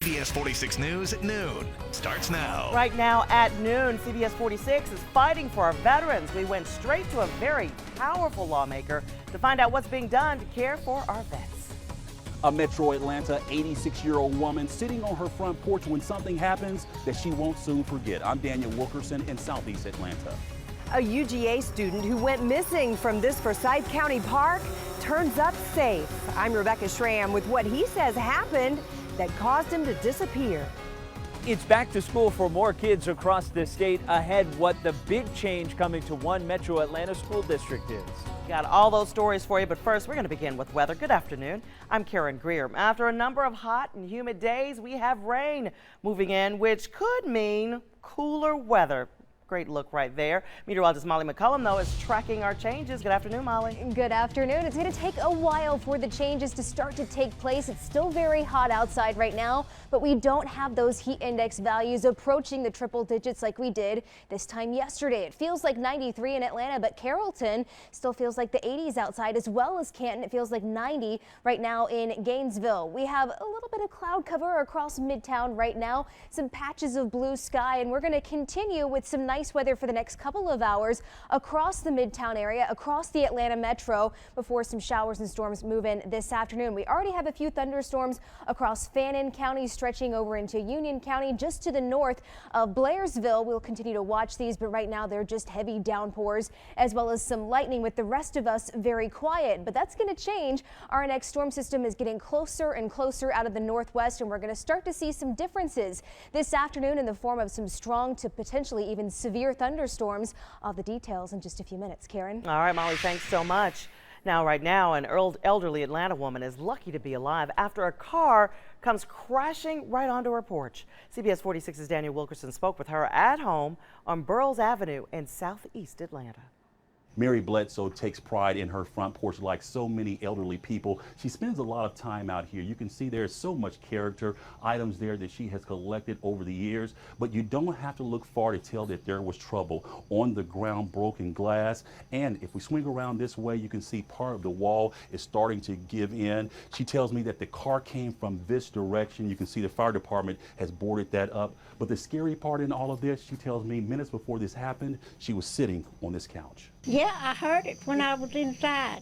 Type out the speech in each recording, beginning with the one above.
CBS 46 News at noon starts now. Right now at noon, CBS 46 is fighting for our veterans. We went straight to a very powerful lawmaker to find out what's being done to care for our vets. A Metro Atlanta 86-year-old woman sitting on her front porch when something happens that she won't soon forget. I'm Daniel Wilkerson in Southeast Atlanta. A UGA student who went missing from this Forsyth County park turns up safe. I'm Rebecca Schramm with what he says happened that caused him to disappear. It's back to school for more kids across the state ahead. What the big change coming to one Metro Atlanta school district is. Got all those stories for you, but first we're going to begin with weather. Good afternoon. I'm Karen Greer. After a number of hot and humid days, we have rain moving in, which could mean cooler weather. Great look right there. Meteorologist Molly McCullum, though, is tracking our changes. Good afternoon, Molly. Good afternoon. It's going to take a while for the changes to start to take place. It's still very hot outside right now, but we don't have those heat index values approaching the triple digits like we did this time yesterday. It feels like 93 in Atlanta, but Carrollton still feels like the 80s outside, as well as Canton. It feels like 90 right now in Gainesville. We have a little bit of cloud cover across Midtown right now, some patches of blue sky, and we're going to continue with some nice weather for the next couple of hours across the Midtown area, across the Atlanta metro, before some showers and storms move in this afternoon. We already have a few thunderstorms across Fannin County, stretching over into Union County, just to the north of Blairsville. We'll continue to watch these, but right now they're just heavy downpours, as well as some lightning, with the rest of us very quiet. But that's going to change. Our next storm system is getting closer and closer out of the northwest, and we're going to start to see some differences this afternoon in the form of some strong to potentially even severe thunderstorms. All the details in just a few minutes. Karen. All right, Molly, thanks so much. Now, right now, an elderly Atlanta woman is lucky to be alive after a car comes crashing right onto her porch. CBS 46's Daniel Wilkerson spoke with her at home on Burroughs Avenue in Southeast Atlanta. Mary Bledsoe takes pride in her front porch like so many elderly people. She spends a lot of time out here. You can see there's so much character, items there that she has collected over the years, but you don't have to look far to tell that there was trouble. On the ground, broken glass, and if we swing around this way, you can see part of the wall is starting to give in. She tells me that the car came from this direction. You can see the fire department has boarded that up. But the scary part in all of this, she tells me minutes before this happened, she was sitting on this couch. Yeah, I heard it when I was inside.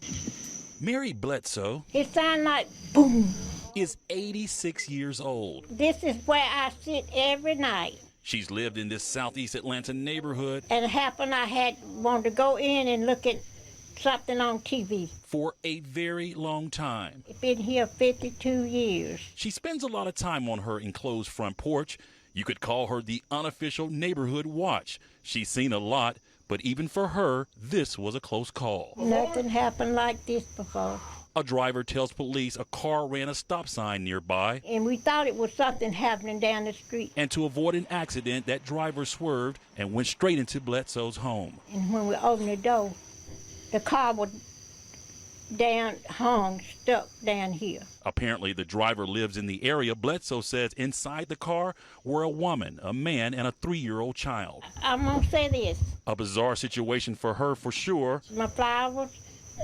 Mary Bledsoe, It sounded like boom. is 86 years old. This is where I sit every night. She's lived in this Southeast Atlanta neighborhood And it happened I had wanted to go in and look at something on TV. for a very long time. I've been here 52 years. She spends a lot of time on her enclosed front porch. You could call her the unofficial neighborhood watch. She's seen a lot, but even for her, this was a close call. Nothing happened like this before. A driver tells police a car ran a stop sign nearby, And we thought it was something happening down the street. and to avoid an accident, that driver swerved and went straight into Bledsoe's home. And when we opened the door, the car was stuck down here. Apparently, the driver lives in the area. Bledsoe says inside the car were a woman, a man, and a 3-year-old child. I'm going to say this. A bizarre situation for her, for sure. My flowers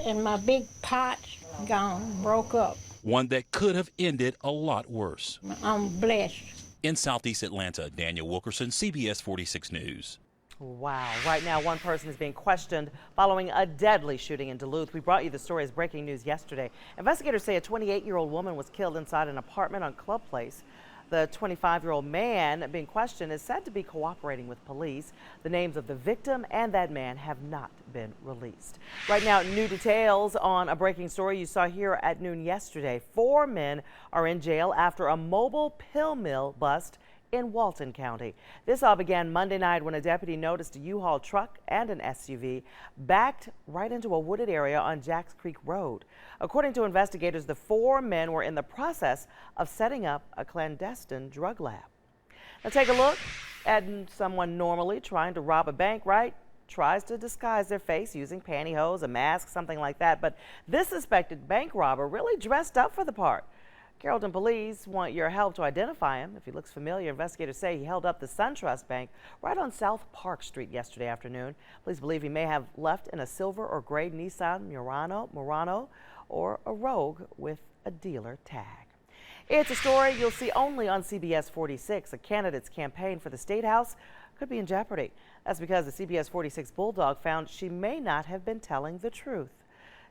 and my big pots gone, broke up. One that could have ended a lot worse. I'm blessed. In Southeast Atlanta, Daniel Wilkerson, CBS 46 News. Wow. Right now, one person is being questioned following a deadly shooting in Duluth. We brought you the story as breaking news yesterday. Investigators say a 28-year-old woman was killed inside an apartment on Club Place. The 25-year-old man being questioned is said to be cooperating with police. The names of the victim and that man have not been released. Right now, new details on a breaking story you saw here at noon yesterday. 4 men are in jail after a mobile pill mill bust in Walton County. This all began Monday night when a deputy noticed a U-Haul truck and an SUV backed right into a wooded area on Jacks Creek Road. According to investigators, the 4 men were in the process of setting up a clandestine drug lab. Now take a look at someone normally trying to rob a bank, right? Tries to disguise their face using pantyhose, a mask, something like that. But this suspected bank robber really dressed up for the part. Carrollton police want your help to identify him. If he looks familiar, investigators say he held up the SunTrust Bank right on South Park Street yesterday afternoon. Police believe he may have left in a silver or gray Nissan Murano or a Rogue with a dealer tag. It's a story you'll see only on CBS 46. A candidate's campaign for the State House could be in jeopardy. That's because the CBS 46 Bulldog found she may not have been telling the truth.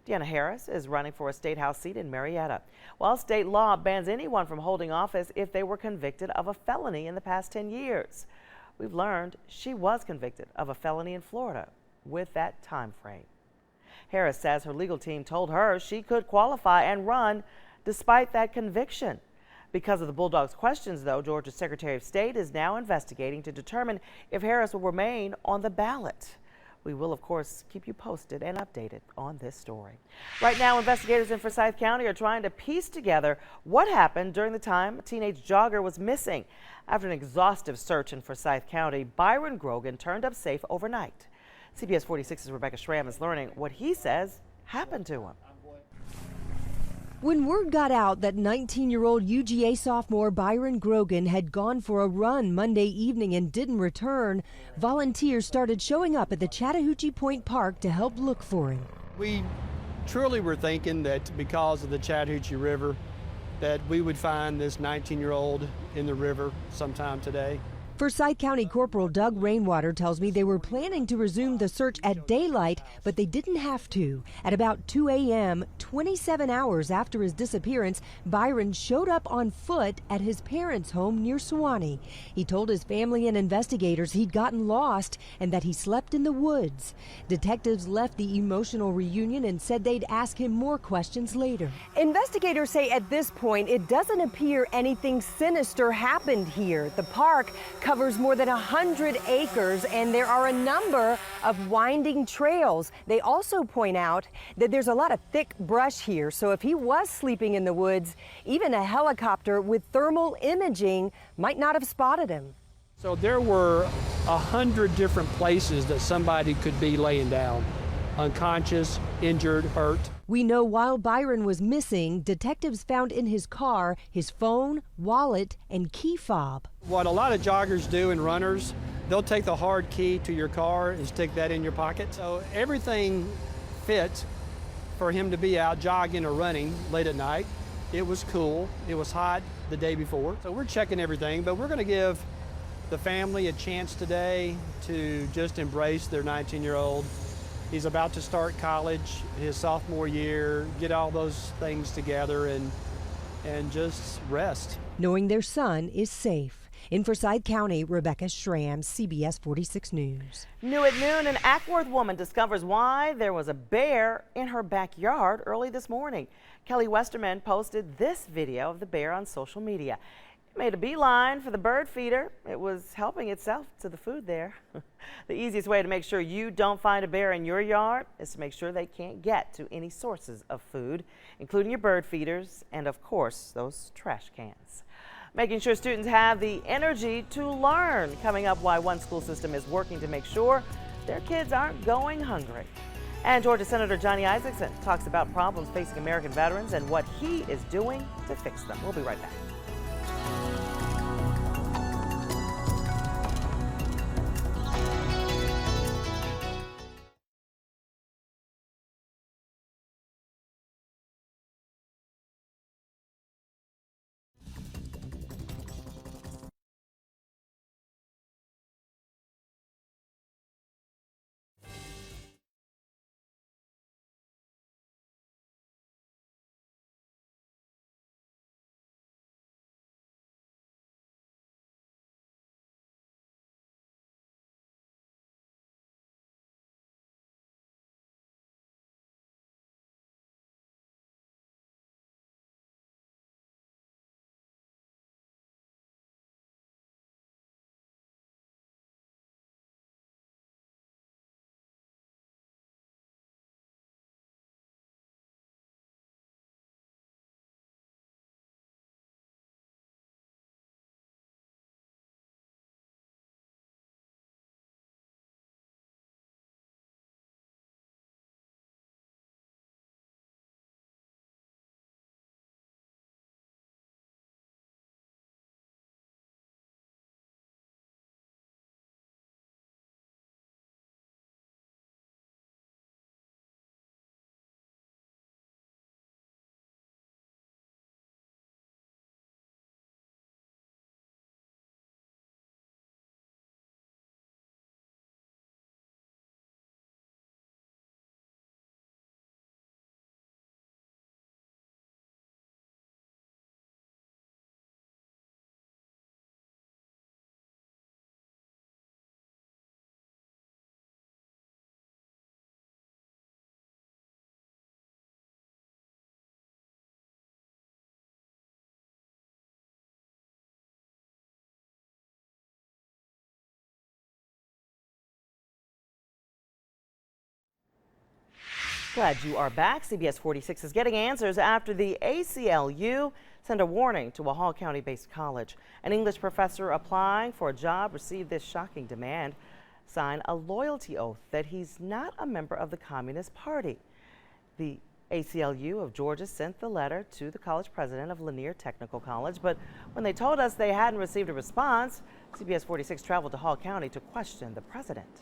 Deanna Harris is running for a State House seat in Marietta. While state law bans anyone from holding office if they were convicted of a felony in the past 10 years. We've learned she was convicted of a felony in Florida with that time frame. Harris says her legal team told her she could qualify and run despite that conviction. Because of the Bulldogs' questions, though, Georgia's Secretary of State is now investigating to determine if Harris will remain on the ballot. We will, of course, keep you posted and updated on this story. Right now, investigators in Forsyth County are trying to piece together what happened during the time a teenage jogger was missing. After an exhaustive search in Forsyth County, Byron Grogan turned up safe overnight. CBS 46's Rebecca Schramm is learning what he says happened to him. When word got out that 19-year-old UGA sophomore Byron Grogan had gone for a run Monday evening and didn't return, volunteers started showing up at the Chattahoochee Point Park to help look for him. We truly were thinking that because of the Chattahoochee River that we would find this 19-year-old in the river sometime today. Forsyth County Corporal Doug Rainwater tells me they were planning to resume the search at daylight, but they didn't have to. At about 2 a.m., 27 hours after his disappearance, Byron showed up on foot at his parents' home near Suwanee. He told his family and investigators he'd gotten lost and that he slept in the woods. Detectives left the emotional reunion and said they'd ask him more questions later. Investigators say at this point it doesn't appear anything sinister happened here. The park covers more than 100 acres, and there are a number of winding trails. They also point out that there's a lot of thick brush here, so if he was sleeping in the woods, even a helicopter with thermal imaging might not have spotted him. So there were 100 different places that somebody could be laying down, unconscious, injured, hurt. We know while Byron was missing, detectives found in his car his phone, wallet, and key fob. What a lot of joggers do and runners, they'll take the hard key to your car and stick that in your pocket. So everything fit for him to be out jogging or running late at night. It was cool, it was hot the day before. So we're checking everything, but we're going to give the family a chance today to just embrace their 19-year-old. He's about to start college, his sophomore year, get all those things together and just rest. Knowing their son is safe. In Forsyth County, Rebecca Schramm, CBS 46 News. New at noon, an Ackworth woman discovers why there was a bear in her backyard early this morning. Kelly Westerman posted this video of the bear on social media. It made a beeline for the bird feeder. It was helping itself to the food there. The easiest way to make sure you don't find a bear in your yard is to make sure they can't get to any sources of food, including your bird feeders and, of course, those trash cans. Making sure students have the energy to learn. Coming up, why one school system is working to make sure their kids aren't going hungry. And Georgia Senator Johnny Isakson talks about problems facing American veterans and what he is doing to fix them. We'll be right back. Glad you are back. CBS 46 is getting answers after the ACLU sent a warning to a Hall County-based college. An English professor applying for a job received this shocking demand: sign a loyalty oath that he's not a member of the Communist Party. The ACLU of Georgia sent the letter to the college president of Lanier Technical College, but when they told us they hadn't received a response, CBS 46 traveled to Hall County to question the president.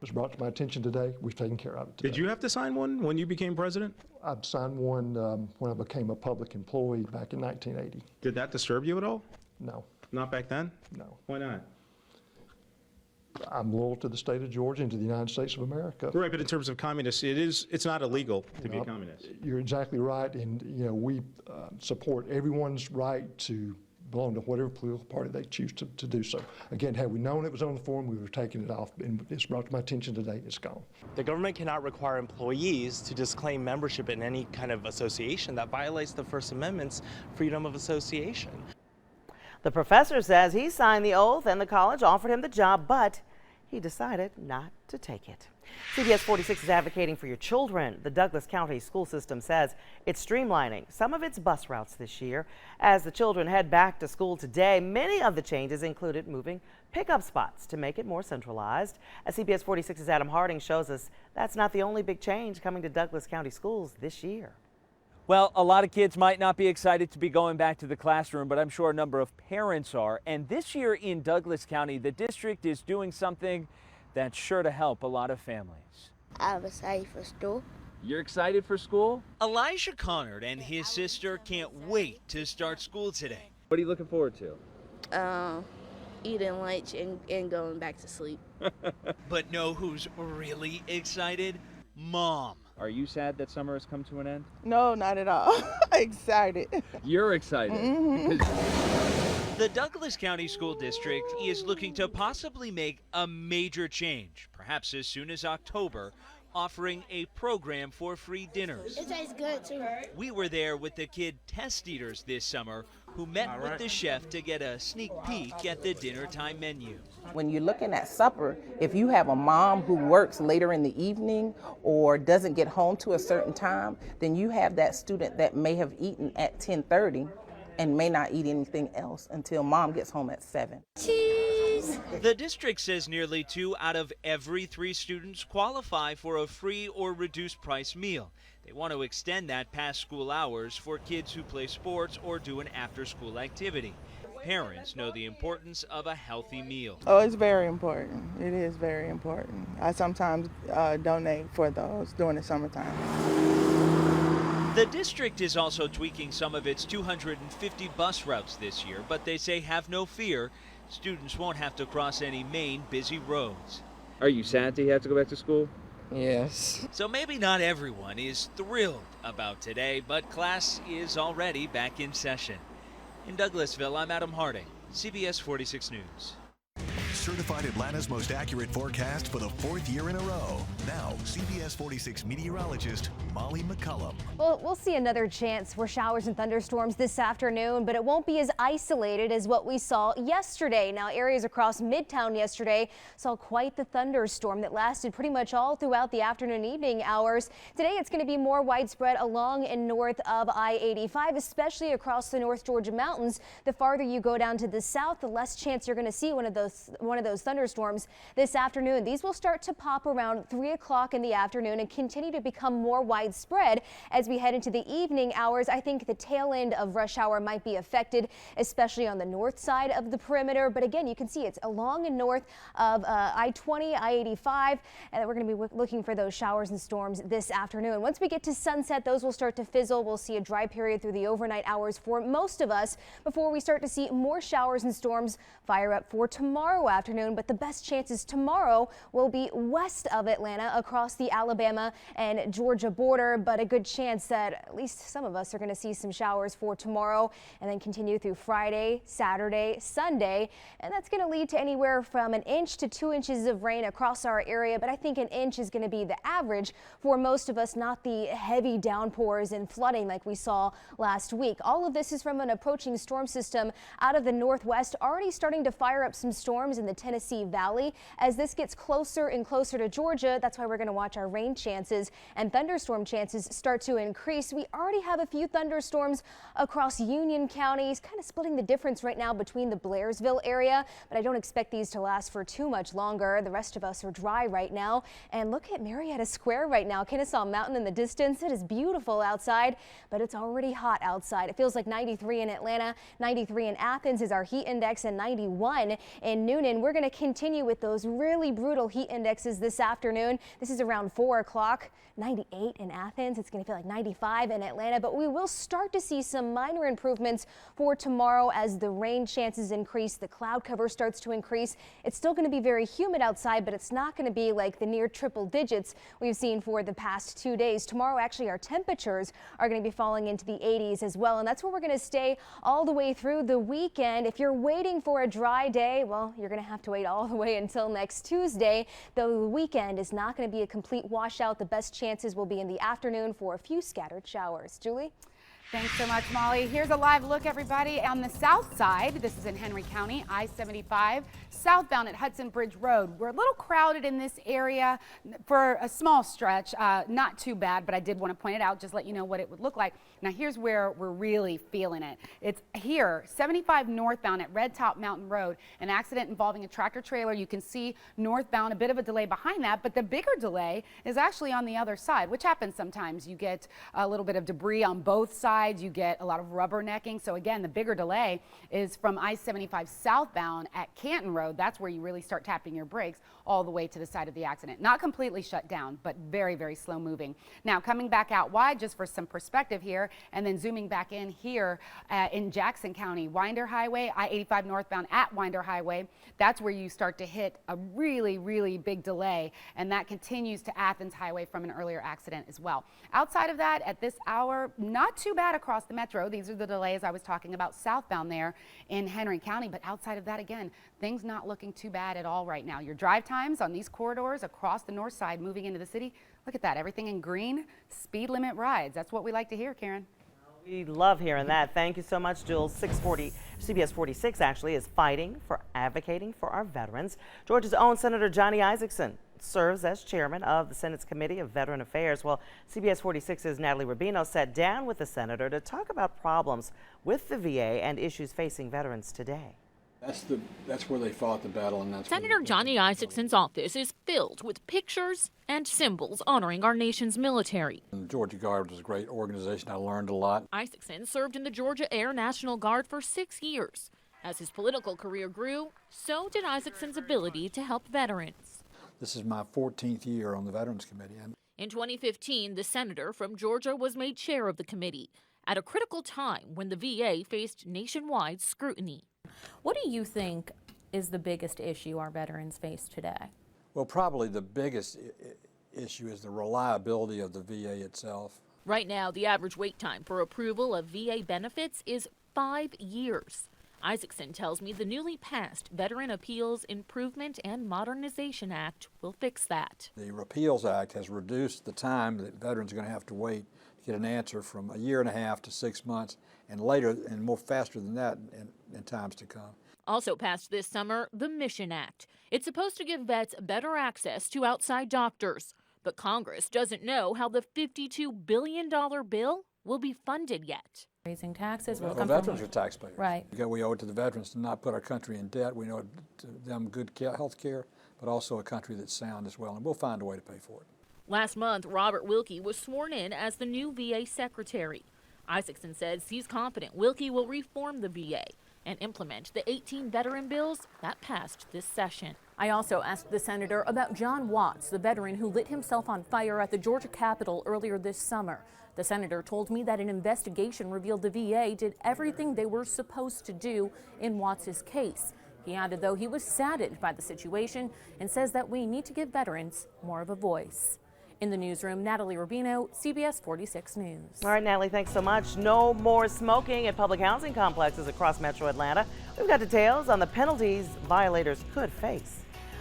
Was brought to my attention today. We've taken care of it today. Did you have to sign one when you became president? I signed one when I became a public employee back in 1980. Did that disturb you at all? No. Not back then? No. Why not? I'm loyal to the state of Georgia and to the United States of America. Right, but in terms of communists, it's not illegal to be a communist. You're exactly right, and we support everyone's right to belong to whatever political party they choose to do so. Again, had we known it was on the form, we would have taken it off, and it's brought to my attention today. It's gone. The government cannot require employees to disclaim membership in any kind of association that violates the First Amendment's freedom of association. The professor says he signed the oath and the college offered him the job, but he decided not to take it. CBS 46 is advocating for your children. The Douglas County school system says it's streamlining some of its bus routes this year. As the children head back to school today, many of the changes included moving pickup spots to make it more centralized. As CBS 46's Adam Harding shows us, that's not the only big change coming to Douglas County schools this year. Well, a lot of kids might not be excited to be going back to the classroom, but I'm sure a number of parents are. And this year in Douglas County, the district is doing something that's sure to help a lot of families. I'm excited for school. You're excited for school? Elijah Connard and his sister can't wait to start school today. What are you looking forward to? Eating lunch and going back to sleep. But know who's really excited? Mom. Are you sad that summer has come to an end? No, not at all. Excited. You're excited. Mm-hmm. The Douglas County School District is looking to possibly make a major change, perhaps as soon as October, offering a program for free dinners. It tastes good too. We were there with the kid test eaters this summer who met with the chef to get a sneak peek at the dinner time menu. When you're looking at supper, if you have a mom who works later in the evening or doesn't get home to a certain time, then you have that student that may have eaten at 10:30 and may not eat anything else until mom gets home at 7. Cheese! The district says nearly 2 out of every 3 students qualify for a free or reduced price meal. They want to extend that past school hours for kids who play sports or do an after-school activity. Parents know the importance of a healthy meal. Oh, it's very important. It is very important. I sometimes donate for those during the summertime. The district is also tweaking some of its 250 bus routes this year, but they say have no fear. Students won't have to cross any main busy roads. Are you sad that you have to go back to school? Yes. So maybe not everyone is thrilled about today, but class is already back in session. In Douglasville, I'm Adam Harding, CBS 46 News. Certified Atlanta's most accurate forecast for the 4th year in a row. Now, CBS 46 meteorologist Molly McCullum. Well, we'll see another chance for showers and thunderstorms this afternoon, but it won't be as isolated as what we saw yesterday. Now, areas across Midtown yesterday saw quite the thunderstorm that lasted pretty much all throughout the afternoon and evening hours. Today, it's going to be more widespread along and north of I-85, especially across the North Georgia mountains. The farther you go down to the south, the less chance you're going to see one of those thunderstorms this afternoon. These will start to pop around 3 o'clock in the afternoon and continue to become more widespread as we head into the evening hours. I think the tail end of rush hour might be affected, especially on the north side of the perimeter. But again, you can see it's along and north of I-20, I-85, and we're going to be looking for those showers and storms this afternoon. Once we get to sunset, those will start to fizzle. We'll see a dry period through the overnight hours for most of us before we start to see more showers and storms fire up for tomorrow afternoon. But the best chances tomorrow will be west of Atlanta across the Alabama and Georgia border, but a good chance that at least some of us are going to see some showers for tomorrow and then continue through Friday, Saturday, Sunday. And that's going to lead to anywhere from 1 inch to 2 inches of rain across our area. But I think 1 inch is going to be the average for most of us, not the heavy downpours and flooding like we saw last week. All of this is from an approaching storm system out of the northwest, already starting to fire up some storms in the Tennessee Valley. As this gets closer and closer to Georgia, that's why we're going to watch our rain chances and thunderstorm chances start to increase. We already have a few thunderstorms across Union counties, kind of splitting the difference right now between the Blairsville area, but I don't expect these to last for too much longer. The rest of us are dry right now. And look at Marietta Square right now. Kennesaw Mountain in the distance. It is beautiful outside, but it's already hot outside. It feels like 93 in Atlanta, 93 in Athens is our heat index, and 91 in Noonan. We're going to continue with those really brutal heat indexes this afternoon. This is around 4 o'clock. 98 in Athens. It's going to feel like 95 in Atlanta, but we will start to see some minor improvements for tomorrow as the rain chances increase, the cloud cover starts to increase. It's still going to be very humid outside, but it's not going to be like the near triple digits we've seen for the past 2 days. Tomorrow, actually, our temperatures are going to be falling into the 80s as well, and that's where we're going to stay all the way through the weekend. If you're waiting for a dry day, well, you're going to have to wait all the way until next Tuesday, though the weekend is not going to be a complete washout. The best chances will be in the afternoon for a few scattered showers. Julie? Thanks so much, Molly. Here's a live look, everybody, on the south side. This is in Henry County, I-75, southbound at Hudson Bridge Road. We're a little crowded in this area for a small stretch. Not too bad, but I did want to point it out, just let you know what it would look like. Now, here's where we're really feeling it. It's here, 75 northbound at Red Top Mountain Road. An accident involving a tractor trailer. You can see northbound, a bit of a delay behind that, but the bigger delay is actually on the other side, which happens sometimes. You get a little bit of debris on both sides. You get a lot of rubbernecking. So again, the bigger delay is from I-75 southbound at Canton Road. That's where you really start tapping your brakes all the way to the side of the accident. Not completely shut down, but very, very slow moving. Now coming back out wide just for some perspective here, and then zooming back in here in Jackson County, Winder Highway, I-85 northbound at Winder Highway. That's where you start to hit a really, really big delay, and that continues to Athens Highway from an earlier accident as well. Outside of that, at this hour, not too bad across the metro. These are the delays I was talking about southbound there in Henry County, but outside of that, again, things not looking too bad at all right now. Your drive times on these corridors across the north side moving into the city, look at that, everything in green, speed limit rides. That's what we like to hear, Karen. We love hearing that. Thank you so much, Jules. 640, CBS 46 actually is fighting for advocating for our veterans. Georgia's own Senator Johnny Isakson serves as chairman of the Senate's Committee of Veteran Affairs. Well, CBS 46's Natalie Rubino sat down with the senator to talk about problems with the VA and issues facing veterans today. That's where they fought the battle, and that's Senator Johnny Isakson's office is filled with pictures and symbols honoring our nation's military. The Georgia Guard was a great organization. I learned a lot. Isakson served in the Georgia Air National Guard for 6 years. As his political career grew, so did Isakson's ability to help veterans. This is my 14th year on the Veterans Committee. In 2015, the senator from Georgia was made chair of the committee at a critical time when the VA faced nationwide scrutiny. What do you think is the biggest issue our veterans face today? Well, probably the biggest issue is the reliability of the VA itself. Right now, the average wait time for approval of VA benefits is 5 years. Isakson tells me the newly passed Veteran Appeals Improvement and Modernization Act will fix that. The Repeals Act has reduced the time that veterans are going to have to wait to get an answer from 1.5 years to 6 months, and later and more faster than that in times to come. Also passed this summer, the Mission Act. It's supposed to give vets better access to outside doctors. But Congress doesn't know how the $52 billion bill will be funded yet. Raising taxes will Well, come veterans from... are taxpayers. Right. We owe it to the veterans to not put our country in debt. We owe it to them good health care, but also a country that's sound as well, and we'll find a way to pay for it. Last month, Robert Wilkie was sworn in as the new VA secretary. Isakson says he's confident Wilkie will reform the VA and implement the 18 veteran bills that passed this session. I also asked the senator about John Watts, the veteran who lit himself on fire at the Georgia Capitol earlier this summer. The senator told me that an investigation revealed the VA did everything they were supposed to do in Watts's case. He added, though, he was saddened by the situation and says that we need to give veterans more of a voice. In the newsroom, Natalie Rubino, CBS 46 News. All right, Natalie, thanks so much. No more smoking at public housing complexes across Metro Atlanta. We've got details on the penalties violators could face.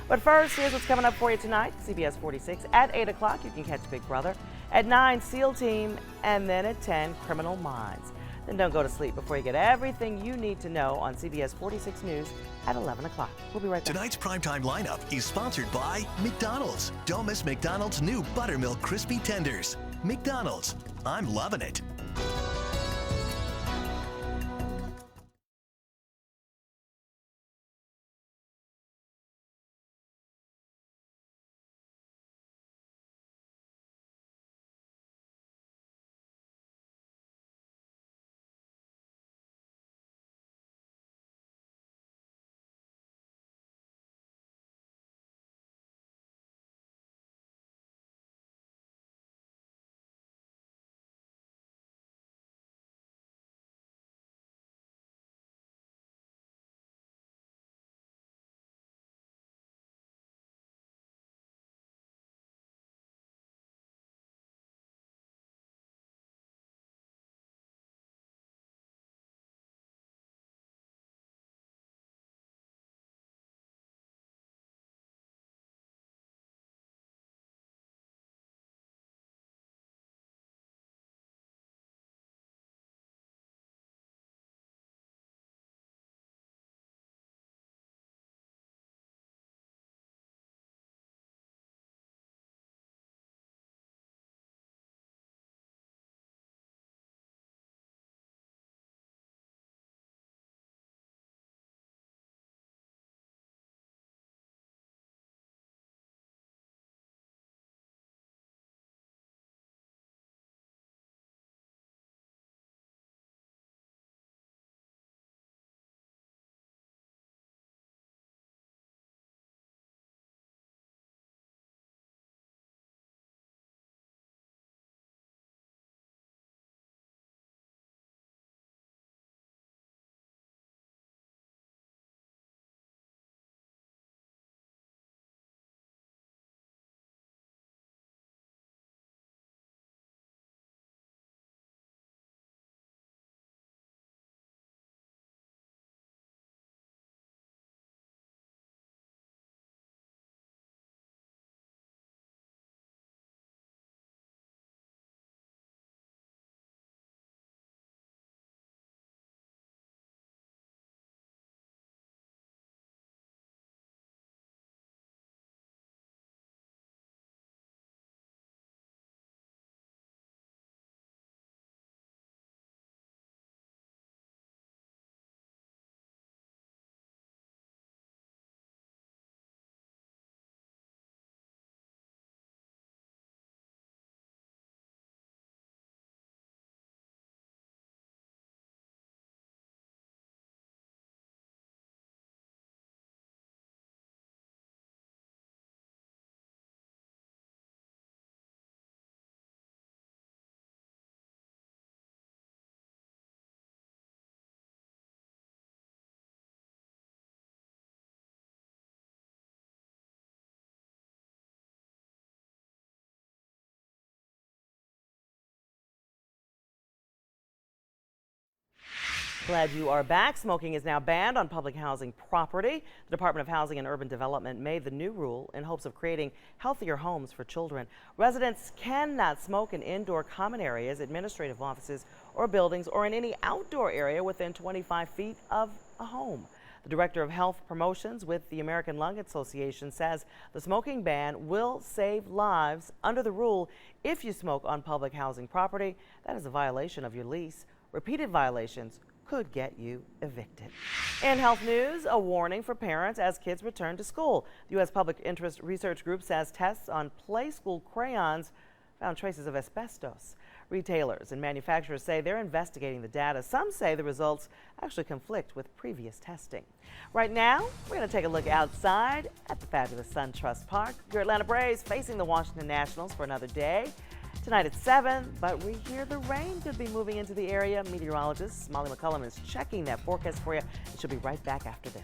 But first, here's what's coming up for you tonight. CBS 46 at 8 o'clock, you can catch Big Brother. At 9, SEAL Team, and then at 10, Criminal Minds. Then don't go to sleep before you get everything you need to know on CBS 46 News at 11 o'clock. We'll be right back. Tonight's primetime lineup is sponsored by McDonald's. Don't miss McDonald's new Buttermilk Crispy Tenders. McDonald's, I'm loving it. Glad you are back. Smoking is now banned on public housing property. The Department of Housing and Urban Development made the new rule in hopes of creating healthier homes for children. Residents cannot smoke in indoor common areas, administrative offices, or buildings, or in any outdoor area within 25 feet of a home. The Director of Health Promotions with the American Lung Association says the smoking ban will save lives. Under the rule, if you smoke on public housing property, that is a violation of your lease. Repeated violations could get you evicted. In health news, a warning for parents as kids return to school. The U.S. Public Interest Research Group says tests on play school crayons found traces of asbestos. Retailers and manufacturers say they're investigating the data. Some say the results actually conflict with previous testing. Right now, we're going to take a look outside at the fabulous SunTrust Park. Your Atlanta Braves facing the Washington Nationals for another day. Tonight at 7, but we hear the rain could be moving into the area. Meteorologist Molly McCullum is checking that forecast for you, and she'll be right back after this.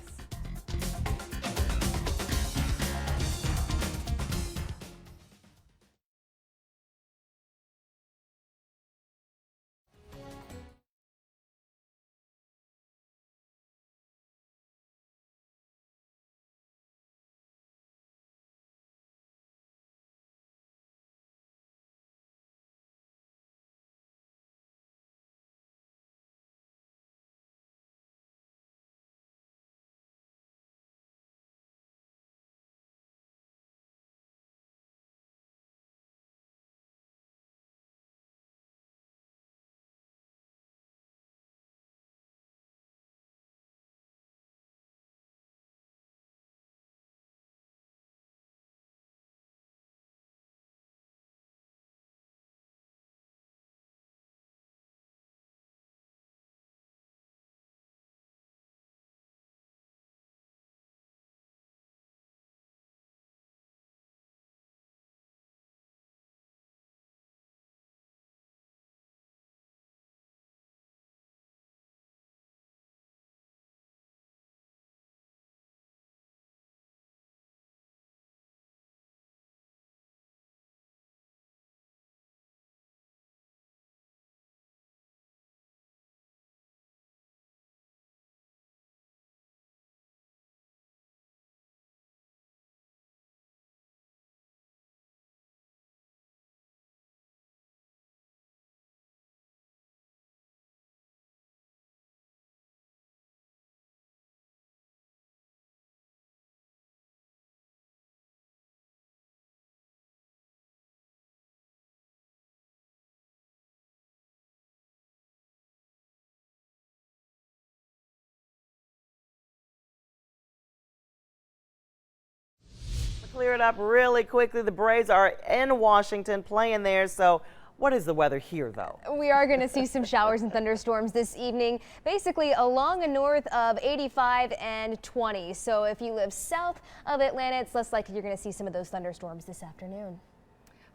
Clear it up really quickly. The Braves are in Washington playing there, so what is the weather here, though? We are going to see some showers and thunderstorms this evening, basically along and north of 85 and 20. So if you live south of Atlanta, it's less likely you're going to see some of those thunderstorms this afternoon.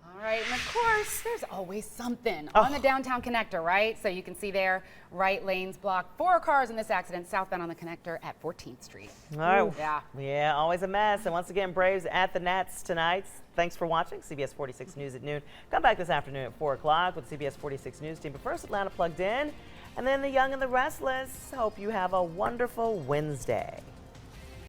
All right, and of course, there's always something on the downtown connector, right? So you can see there, right lanes blocked. 4 cars in this accident southbound on the connector at 14th Street. All right. Yeah, always a mess. And once again, Braves at the Nats tonight. Thanks for watching CBS 46 News at noon. Come back this afternoon at 4 o'clock with the CBS 46 News team. But first, Atlanta Plugged In, and then the Young and the Restless. Hope you have a wonderful Wednesday.